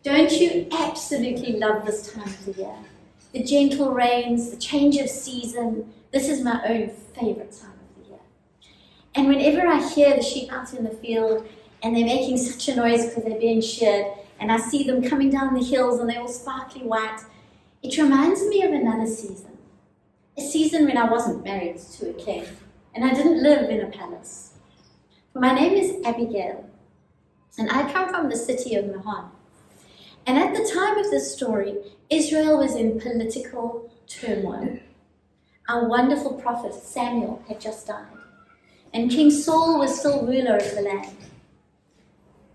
Don't you absolutely love this time of the year? The gentle rains, the change of season. This is my own favorite time of the year. And whenever I hear the sheep out in the field and they're making such a noise because they're being sheared, and I see them coming down the hills and they're all sparkly white, it reminds me of another season. A season when I wasn't married to a king and I didn't live in a palace. My name is Abigail and I come from the city of Mahon. And at the time of this story, Israel was in political turmoil. Our wonderful prophet Samuel had just died, and King Saul was still ruler of the land.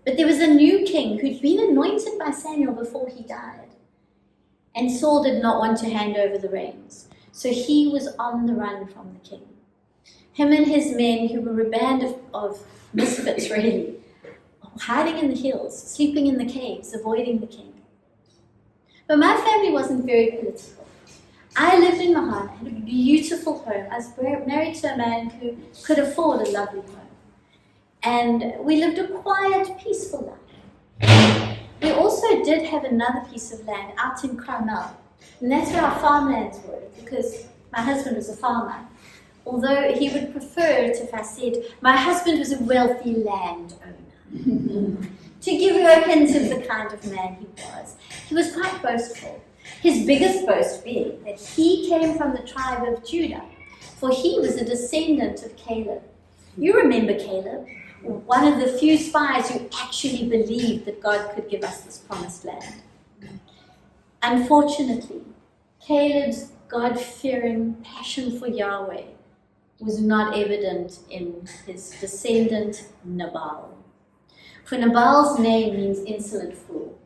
But there was a new king who'd been anointed by Samuel before he died, and Saul did not want to hand over the reins, so he was on the run from the king. Him and his men, who were a band of misfits really, hiding in the hills, sleeping in the caves, avoiding the king. But my family wasn't very political. I lived in Mahon, had a beautiful home. I was married to a man who could afford a lovely home. And we lived a quiet, peaceful life. We also did have another piece of land out in Carmel, and that's where our farmlands were, because my husband was a farmer. Although he would prefer it if I said my husband was a wealthy landowner. To give you a hint of the kind of man he was. He was quite boastful. His biggest boast being that he came from the tribe of Judah, for he was a descendant of Caleb. You remember Caleb, one of the few spies who actually believed that God could give us this promised land. Unfortunately, Caleb's God-fearing passion for Yahweh was not evident in his descendant Nabal. For Nabal's name means insolent fool.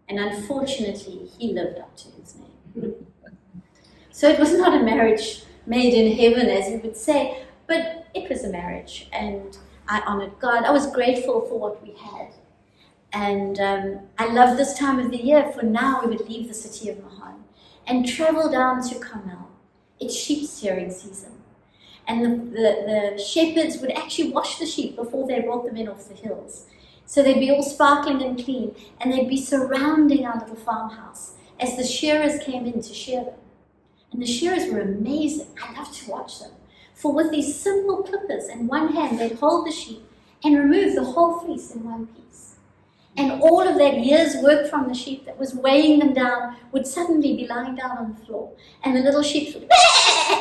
And unfortunately, he lived up to his name. So it was not a marriage made in heaven, as you would say, but it was a marriage. And I honored God. I was grateful for what we had. And I love this time of the year, for now we would leave the city of Mahon and travel down to Carmel. It's sheep shearing season. And the shepherds would actually wash the sheep before they brought them in off the hills. So they'd be all sparkling and clean, and they'd be surrounding our little farmhouse as the shearers came in to shear them. And the shearers were amazing. I loved to watch them. For with these simple clippers in one hand, they'd hold the sheep and remove the whole fleece in one piece. And all of that year's work from the sheep that was weighing them down would suddenly be lying down on the floor. And the little sheep would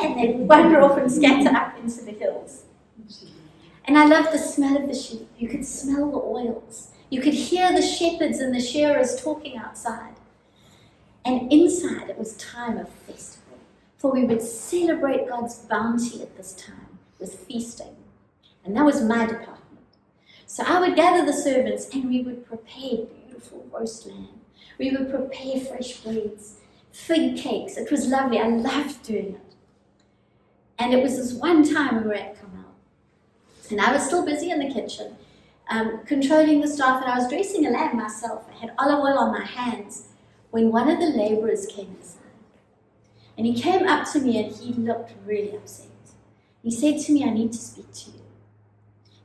and they'd wander off and scatter up into the hills. And I loved the smell of the sheep. You could smell the oils. You could hear the shepherds and the shearers talking outside. And inside it was time of festival, for we would celebrate God's bounty at this time with feasting. And that was my department. So I would gather the servants and we would prepare beautiful roast lamb. We would prepare fresh breads, fig cakes. It was lovely. I loved doing it. And it was this one time we were at Carmel. And I was still busy in the kitchen, controlling the staff, and I was dressing a lamb myself. I had olive oil on my hands when one of the laborers came inside. And he came up to me and he looked really upset. He said to me, "I need to speak to you."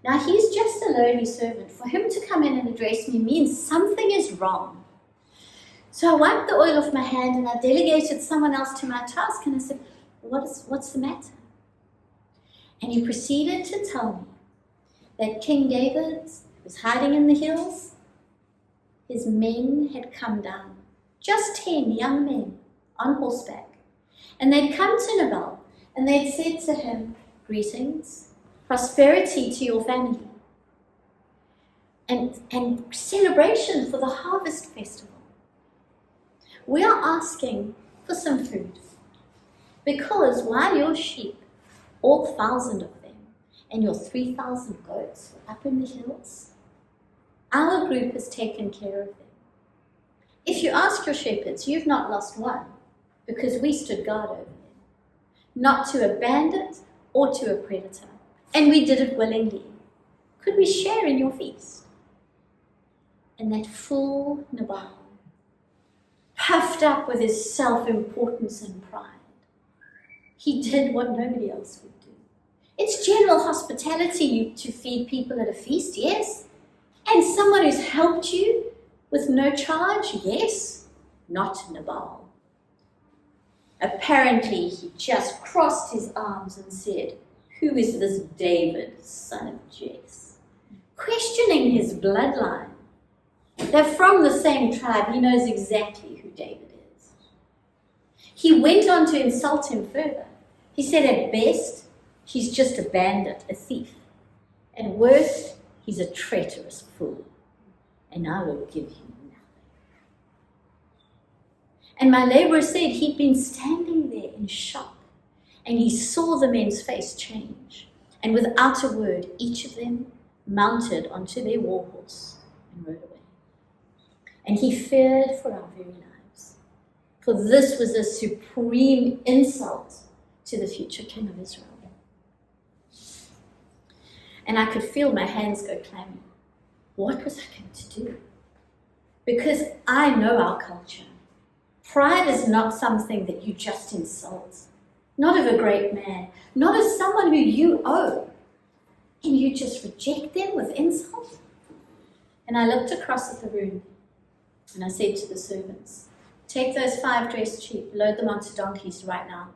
Now, he's just a lowly servant. For him to come in and address me means something is wrong. So I wiped the oil off my hand and I delegated someone else to my task, and I said, what's the matter? And he proceeded to tell me that King David was hiding in the hills. His men had come down, just 10 young men on horseback. And they'd come to Nabal and they'd said to him, "Greetings, prosperity to your family, and celebration for the harvest festival. We are asking for some food, because while your sheep, all 1,000 of them, and your 3,000 goats were up in the hills, our group has taken care of them. If you ask your shepherds, you've not lost one, because we stood guard over them, not to a bandit or to a predator, and we did it willingly. Could we share in your feast?" And that fool Nabal, puffed up with his self-importance and pride, he did what nobody else would do. It's general hospitality to feed people at a feast, yes, and someone who's helped you With no charge? Yes, not Nabal. Apparently, he just crossed his arms and said, "Who is this David, son of Jesse?" Questioning his bloodline. They're from the same tribe. He knows exactly who David is. He went on to insult him further. He said, at best, he's just a bandit, a thief. At worst, he's a traitorous fool. And I will give you nothing. And my laborer said he'd been standing there in shock, and he saw the men's face change. And without a word, each of them mounted onto their war horse and rode away. And he feared for our very lives, for this was a supreme insult to the future king of Israel. And I could feel my hands go clammy. What was I going to do? Because I know our culture. Pride is not something that you just insult, not of a great man, not of someone who you owe. And you just reject them with insult? And I looked across at the room and I said to the servants, take those 5 dressed sheep, load them onto donkeys right now.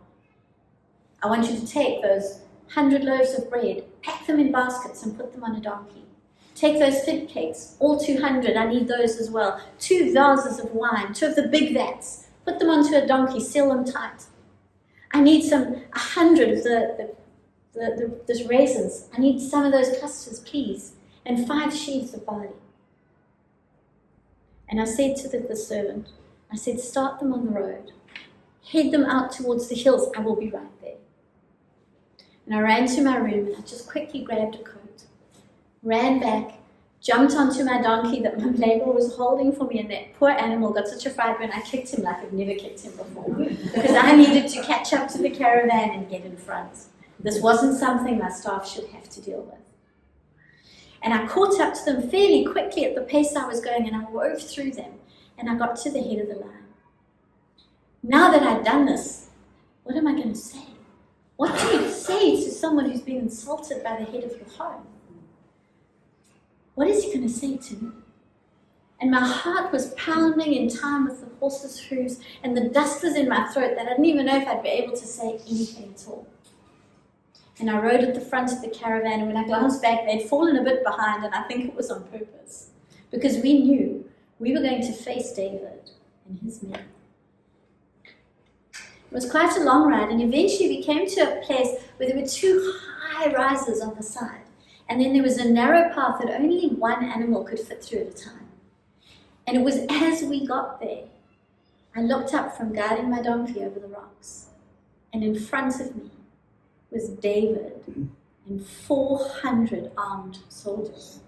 I want you to take those 100 loaves of bread, pack them in baskets and put them on a donkey. Take those fig cakes, all 200, I need those as well. 2 vases of wine, 2 of the big vats, put them onto a donkey, seal them tight. I need 100 of the raisins. I need some of those custards, please, and 5 sheaves of barley. And I said to the servant, I said, start them on the road. Head them out towards the hills. I will be right there. And I ran to my room and I just quickly grabbed a coat, ran back, jumped onto my donkey that my laborer was holding for me, and that poor animal got such a fright when I kicked him like I've never kicked him before, because I needed to catch up to the caravan and get in front. This wasn't something my staff should have to deal with. And I caught up to them fairly quickly at the pace I was going, and I wove through them, and I got to the head of the line. Now that I'd done this, what am I going to say? What do you say to someone who's been insulted by the head of your home? What is he going to say to me? And my heart was pounding in time with the horse's hooves, and the dust was in my throat that I didn't even know if I'd be able to say anything at all. And I rode at the front of the caravan, and when I glanced back, they'd fallen a bit behind, and I think it was on purpose, because we knew we were going to face David and his men. It was quite a long ride, and eventually we came to a place where there were 2 high rises on the side, and then there was a narrow path that only one animal could fit through at a time. And it was as we got there, I looked up from guiding my donkey over the rocks, and in front of me was David and 400 armed soldiers.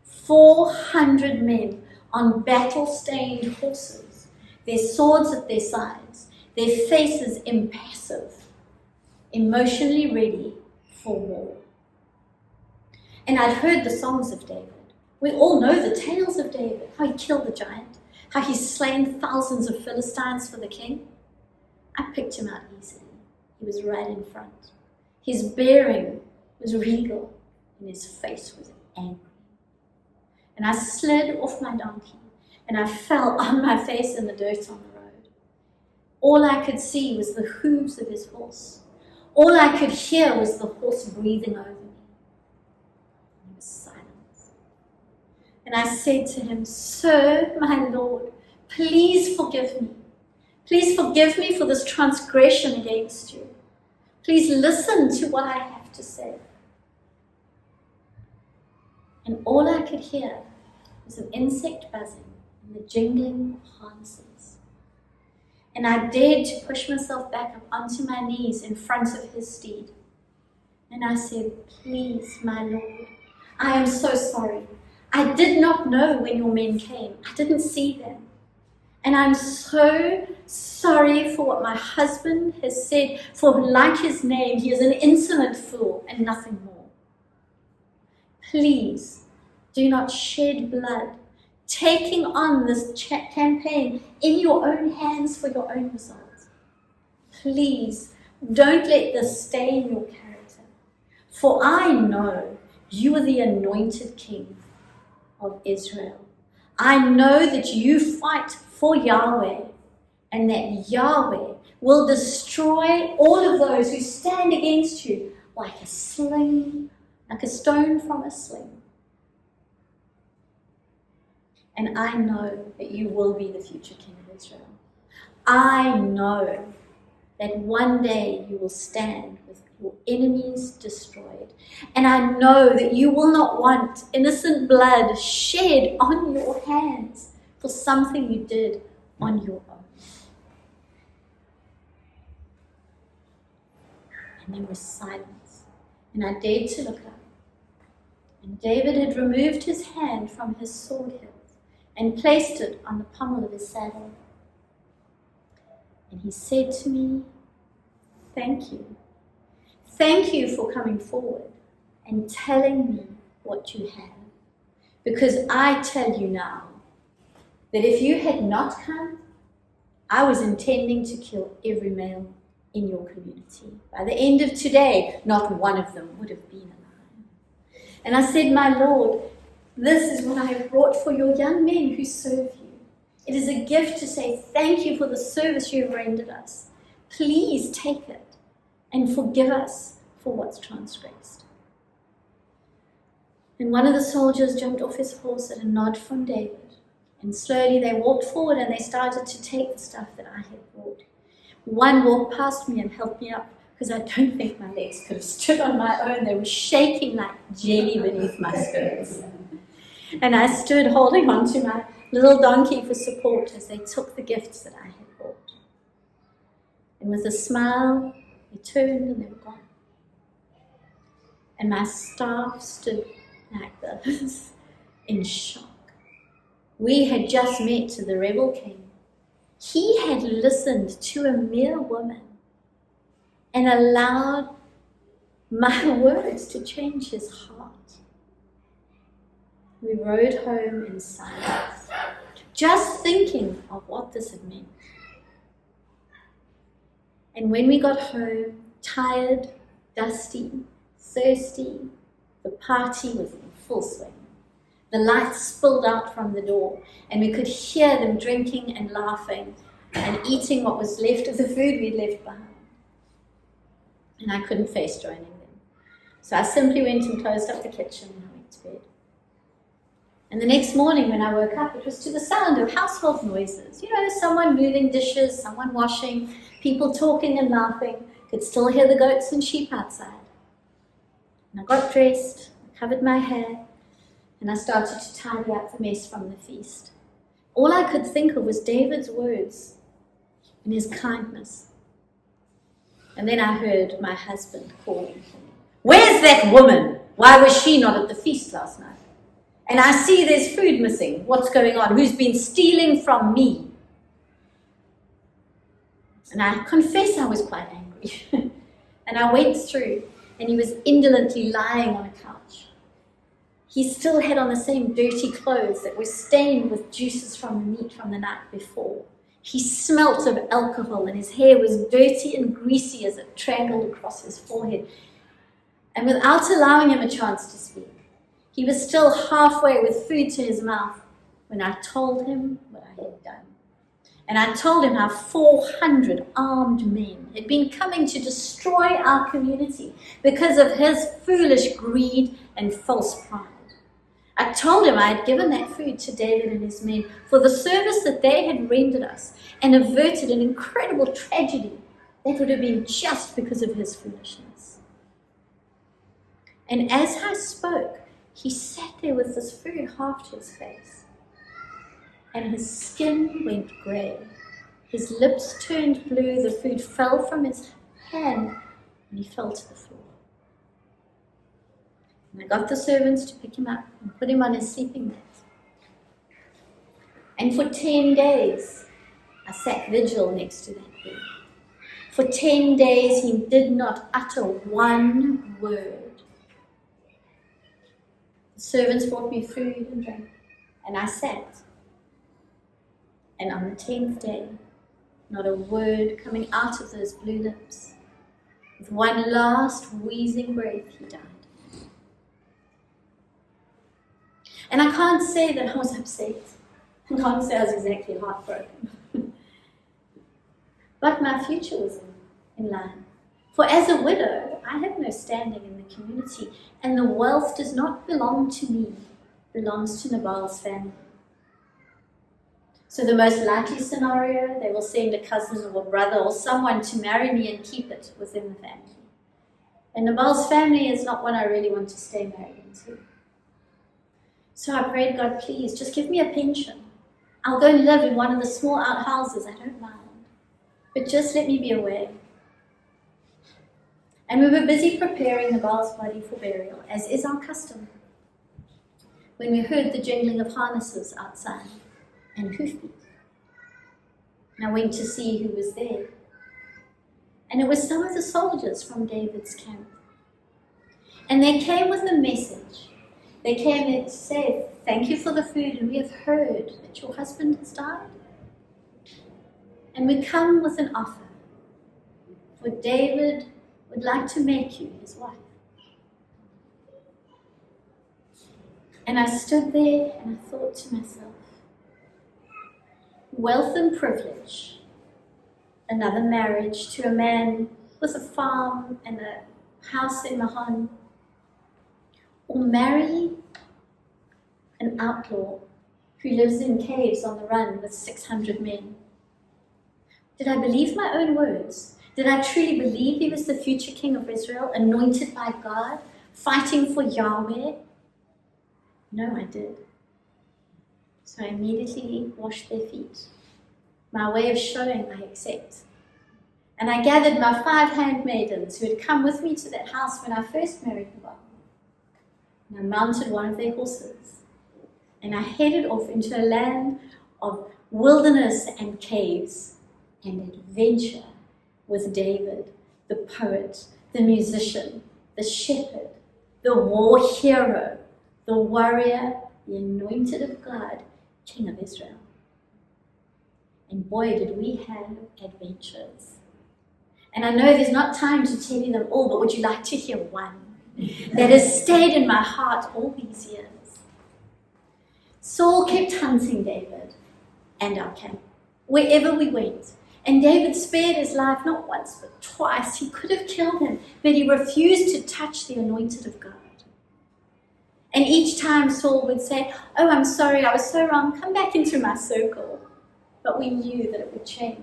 400 men on battle-stained horses, their swords at their sides, their faces impassive, emotionally ready for war. And I'd heard the songs of David. We all know the tales of David, how he killed the giant, how he's slain thousands of Philistines for the king. I picked him out easily. He was right in front. His bearing was regal, and his face was angry. And I slid off my donkey, and I fell on my face in the dirt on the road. All I could see was the hooves of his horse. All I could hear was the horse breathing over me. And he was silent. And I said to him, Sir, my Lord, please forgive me. Please forgive me for this transgression against you. Please listen to what I have to say. And all I could hear was an insect buzzing and the jingling of harnesses. And I dared to push myself back up onto my knees in front of his steed. And I said, please, my Lord, I am so sorry. I did not know when your men came. I didn't see them. And I'm so sorry for what my husband has said, for like his name, he is an insolent fool and nothing more. Please do not shed blood, taking on this campaign in your own hands for your own results. Please don't let this stain your character, for I know you are the anointed king of Israel. I know that you fight for Yahweh, and that Yahweh will destroy all of those who stand against you like a sling, like a stone from a sling. And I know that you will be the future king of Israel. I know that one day you will stand with your enemies destroyed. And I know that you will not want innocent blood shed on your hands for something you did on your own. And there was silence. And I dared to look up. And David had removed his hand from his sword hilt and placed it on the pommel of his saddle. And he said to me, "Thank you. Thank you for coming forward and telling me what you have. Because I tell you now that if you had not come, I was intending to kill every male in your community. By the end of today, not one of them would have been alive." And I said, "My Lord, this is what I have brought for your young men who serve you. It is a gift to say thank you for the service you have rendered us. Please take it and forgive us for what's transgressed." And one of the soldiers jumped off his horse at a nod from David. And slowly they walked forward and they started to take the stuff that I had brought. One walked past me and helped me up because I don't think my legs could have stood on my own. They were shaking like jelly beneath my skirts. And I stood holding on to my little donkey for support as they took the gifts that I had brought. And with a smile, they turned and they were gone. And my staff stood like this in shock. We had just met to the rebel king. He had listened to a mere woman and allowed my words to change his heart. We rode home in silence, just thinking of what this had meant. And when we got home, tired, dusty, thirsty, the party was in full swing. The lights spilled out from the door, and we could hear them drinking and laughing and eating what was left of the food we'd left behind. And I couldn't face joining them. So I simply went and closed up the kitchen and I went to bed. And the next morning when I woke up, it was to the sound of household noises. You know, someone moving dishes, someone washing, people talking and laughing. Could still hear the goats and sheep outside. And I got dressed, I covered my hair, and I started to tidy up the mess from the feast. All I could think of was David's words and his kindness. And then I heard my husband calling for me. "Where's that woman? Why was she not at the feast last night? And I see there's food missing. What's going on? Who's been stealing from me?" And I confess I was quite angry. And I went through, and he was indolently lying on a couch. He still had on the same dirty clothes that were stained with juices from the meat from the night before. He smelt of alcohol, and his hair was dirty and greasy as it strangled across his forehead. And without allowing him a chance to speak, he was still halfway with food to his mouth when I told him what I had done. And I told him how 400 armed men had been coming to destroy our community because of his foolish greed and false pride. I told him I had given that food to David and his men for the service that they had rendered us and averted an incredible tragedy that would have been just because of his foolishness. And as I spoke, he sat there with this food half to his face, and his skin went grey. His lips turned blue, the food fell from his hand, and he fell to the floor. And I got the servants to pick him up and put him on his sleeping mat. And for 10 days, I sat vigil next to that bed. For 10 days, he did not utter one word. The servants brought me food and drink, and I sat. And on the 10th day, not a word coming out of those blue lips. With one last wheezing breath, he died. And I can't say that I was upset. And can't say I was exactly heartbroken. But my future was in line. For as a widow, I have no standing in the community, and the wealth does not belong to me, it belongs to Nabal's family. So the most likely scenario, they will send a cousin or a brother or someone to marry me and keep it within the family. And Nabal's family is not one I really want to stay married into. So I prayed, God, please, just give me a pension. I'll go and live in one of the small outhouses, I don't mind. But just let me be away. And we were busy preparing Nabal's body for burial, as is our custom, when we heard the jingling of harnesses outside and hoofbeat. And I went to see who was there. And it was some of the soldiers from David's camp. And they came with a message. They came there to say, thank you for the food, and we have heard that your husband has died. And we come with an offer, for David would like to make you his wife. And I stood there and I thought to myself, wealth and privilege, another marriage to a man with a farm and a house in Mahon, or marry an outlaw who lives in caves on the run with 600 men. Did I believe my own words? Did I truly believe he was the future king of Israel, anointed by God, fighting for Yahweh? No, I did. So I immediately washed their feet. My way of showing I accept. And I gathered my 5 handmaidens who had come with me to that house when I first married Nabal. And I mounted one of their horses. And I headed off into a land of wilderness and caves and adventure with David, the poet, the musician, the shepherd, the war hero, the warrior, the anointed of God, King of Israel. And boy, did we have adventures. And I know there's not time to tell you them all, but would you like to hear one that has stayed in my heart all these years? Saul kept hunting David and our camp, wherever we went. And David spared his life not once, but twice. He could have killed him, but he refused to touch the anointed of God. And each time Saul would say, oh, I'm sorry, I was so wrong, come back into my circle. But we knew that it would change.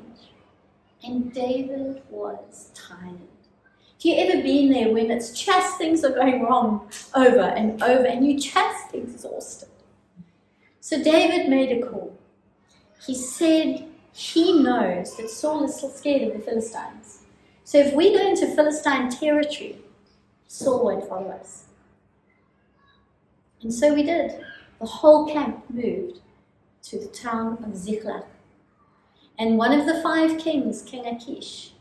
And David was tired. Have you ever been there when it's just things are going wrong over and over and you're just exhausted? So David made a call. He said he knows that Saul is still scared of the Philistines. So if we go into Philistine territory, Saul won't follow us. And so we did. The whole camp moved to the town of Ziklag. And one of the 5 kings, King Achish,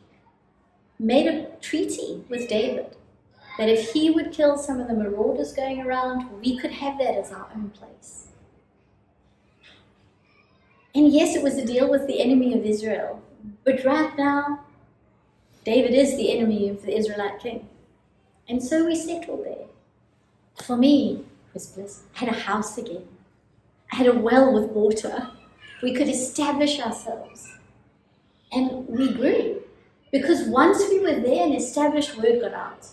made a treaty with David that if he would kill some of the marauders going around, we could have that as our own place. And yes, it was a deal with the enemy of Israel. But right now, David is the enemy of the Israelite king. And so we settled there. For me, it was bliss. I had a house again. I had a well with water. We could establish ourselves. And we grew. Because once we were there and established, word got out.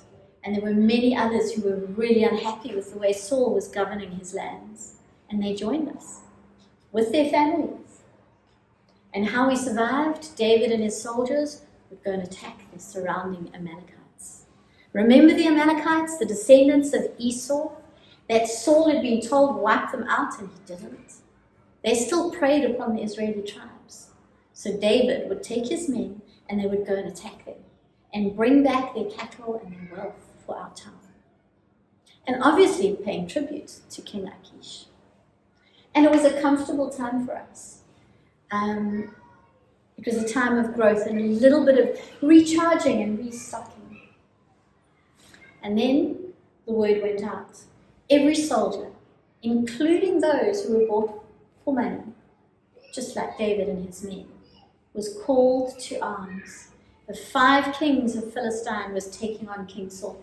And there were many others who were really unhappy with the way Saul was governing his lands. And they joined us with their families. And how we survived, David and his soldiers would go and attack the surrounding Amalekites. Remember the Amalekites, the descendants of Esau, that Saul had been told wipe them out, and he didn't. They still preyed upon the Israeli tribes. So David would take his men and they would go and attack them and bring back their cattle and their wealth for our town. And obviously paying tribute to King Achish. And it was a comfortable time for us. It was a time of growth and a little bit of recharging and restocking. And then the word went out. Every soldier, including those who were bought for money, just like David and his men, was called to arms. The 5 kings of Philistine was taking on King Saul.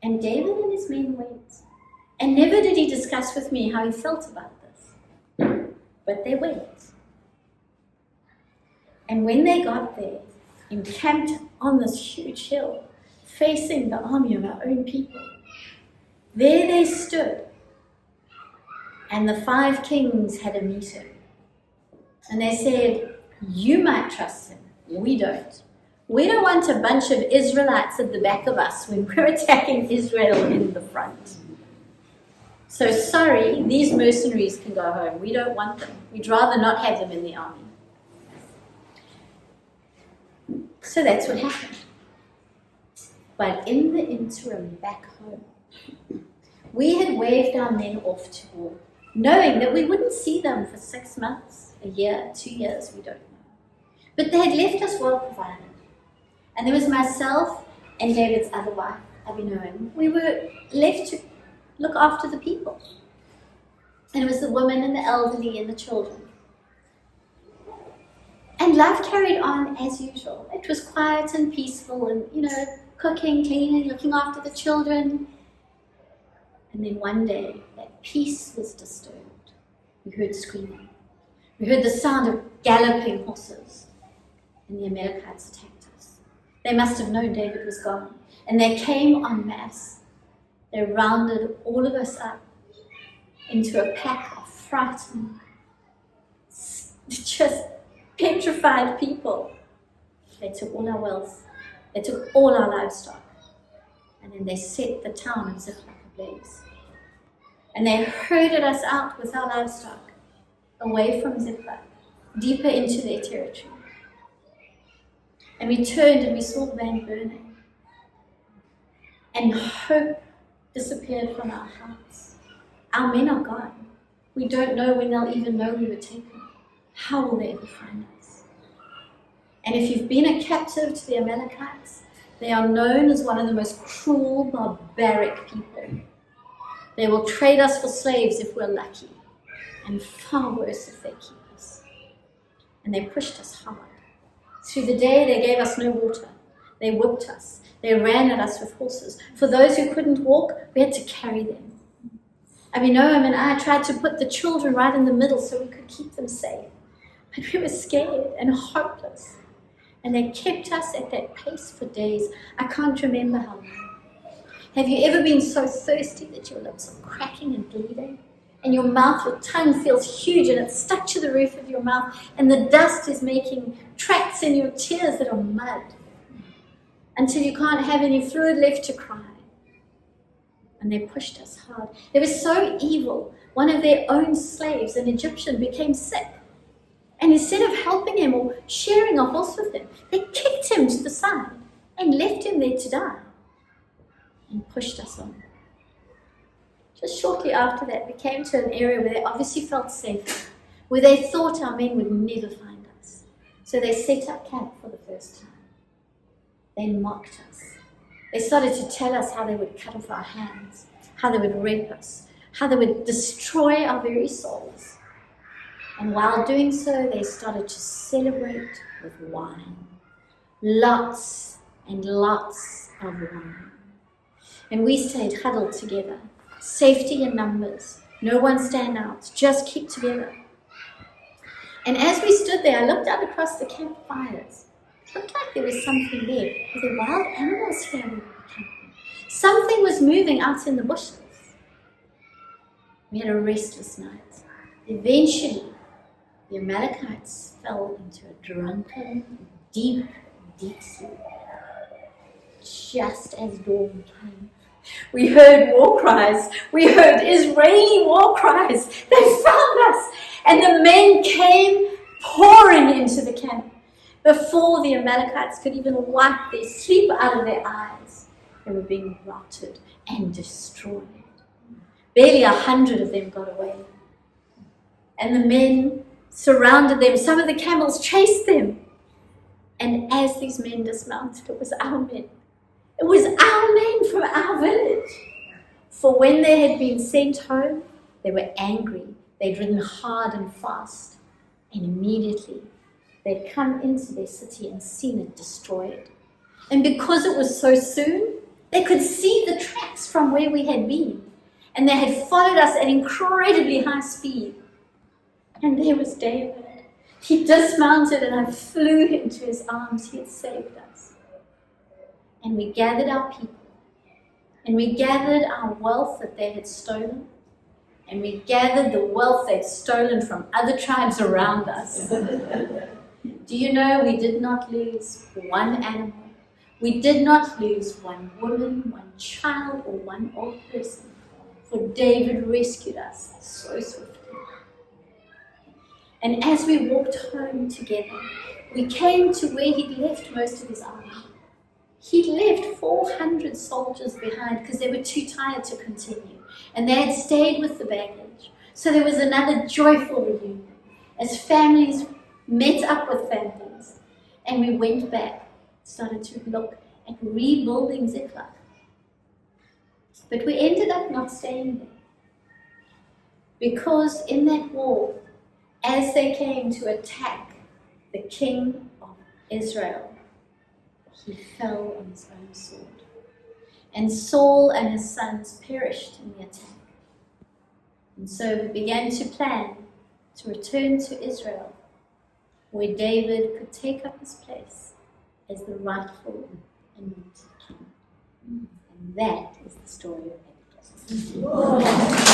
And David and his men went. And never did he discuss with me how he felt about this. But they went. And when they got there, encamped on this huge hill, facing the army of our own people, there they stood. And the 5 kings had a meeting. And they said, you might trust him, we don't. We don't want a bunch of Israelites at the back of us when we're attacking Israel in the front. So sorry, these mercenaries can go home. We don't want them. We'd rather not have them in the army. So that's what happened. But in the interim back home, we had waved our men off to war, knowing that we wouldn't see them for 6 months, a year, 2 years, we don't know. But they had left us well provided. And there was myself and David's other wife, Abigail. We were left to look after the people. And it was the women and the elderly and the children. And life carried on as usual. It was quiet and peaceful and, cooking, cleaning, looking after the children. And then one day, that peace was disturbed. We heard screaming. We heard the sound of galloping horses. And the Amalekites attacked us. They must have known David was gone. And they came en masse. They rounded all of us up into a pack of frightened, just petrified people. They took all our wealth. They took all our livestock. And then they set the town of Ziklag ablaze. And they herded us out with our livestock away from Ziklag, deeper into their territory. And we turned and we saw the land burning. And hope disappeared from our hearts. Our men are gone. We don't know when they'll even know we were taken. How will they ever find us? And if you've been a captive to the Amalekites, they are known as one of the most cruel, barbaric people. They will trade us for slaves if we're lucky, and far worse if they keep us. And they pushed us hard. Through the day, they gave us no water. They whipped us. They ran at us with horses. For those who couldn't walk, we had to carry them. Abinoam and I tried to put the children right in the middle so we could keep them safe. But we were scared and hopeless. And they kept us at that pace for days. I can't remember how long. Have you ever been so thirsty that your lips are cracking and bleeding? And your tongue feels huge and it's stuck to the roof of your mouth. And the dust is making tracks in your tears that are mud. Until you can't have any fluid left to cry. And they pushed us hard. They were so evil. One of their own slaves, an Egyptian, became sick. And instead of helping him or sharing a horse with him, they kicked him to the side and left him there to die. And pushed us on. Just shortly after that, we came to an area where they obviously felt safe, where they thought our men would never find us. So they set up camp for the first time. They mocked us. They started to tell us how they would cut off our hands, how they would rape us, how they would destroy our very souls. And while doing so, they started to celebrate with wine. Lots and lots of wine. And we stayed huddled together. Safety in numbers. No one stand out. Just keep together. And as we stood there, I looked out across the campfires. It looked like there was something there. Were there wild animals here we were camping? Something was moving out in the bushes. We had a restless night. Eventually, the Amalekites fell into a drunken, deep, deep sleep. Just as dawn came, we heard war cries. We heard Israeli war cries. They found us. And the men came pouring into the camp. Before the Amalekites could even wipe their sleep out of their eyes, they were being routed and destroyed. Barely 100 of them got away. And the men surrounded them. Some of the camels chased them. And as these men dismounted, it was our men. It was our men from our village. For when they had been sent home, they were angry. They'd ridden hard and fast. And immediately, they'd come into their city and seen it destroyed. And because it was so soon, they could see the tracks from where we had been. And they had followed us at incredibly high speed. And there was David. He dismounted and I flew into his arms. He had saved us. And we gathered our people. And we gathered our wealth that they had stolen. And we gathered the wealth they'd stolen from other tribes around us. Do you know we did not lose one animal? We did not lose one woman, one child, or one old person. For David rescued us so swiftly. And as we walked home together, we came to where he'd left most of his army. He'd left 400 soldiers behind because they were too tired to continue. And they had stayed with the baggage. So there was another joyful reunion as families met up with families. And we went back, started to look at rebuilding Ziklag. But we ended up not staying there. Because in that war, as they came to attack the king of Israel, he fell on his own sword. And Saul and his sons perished in the attack. And so we began to plan to return to Israel, where David could take up his place as the rightful anointed king. And that is the story of Abigail.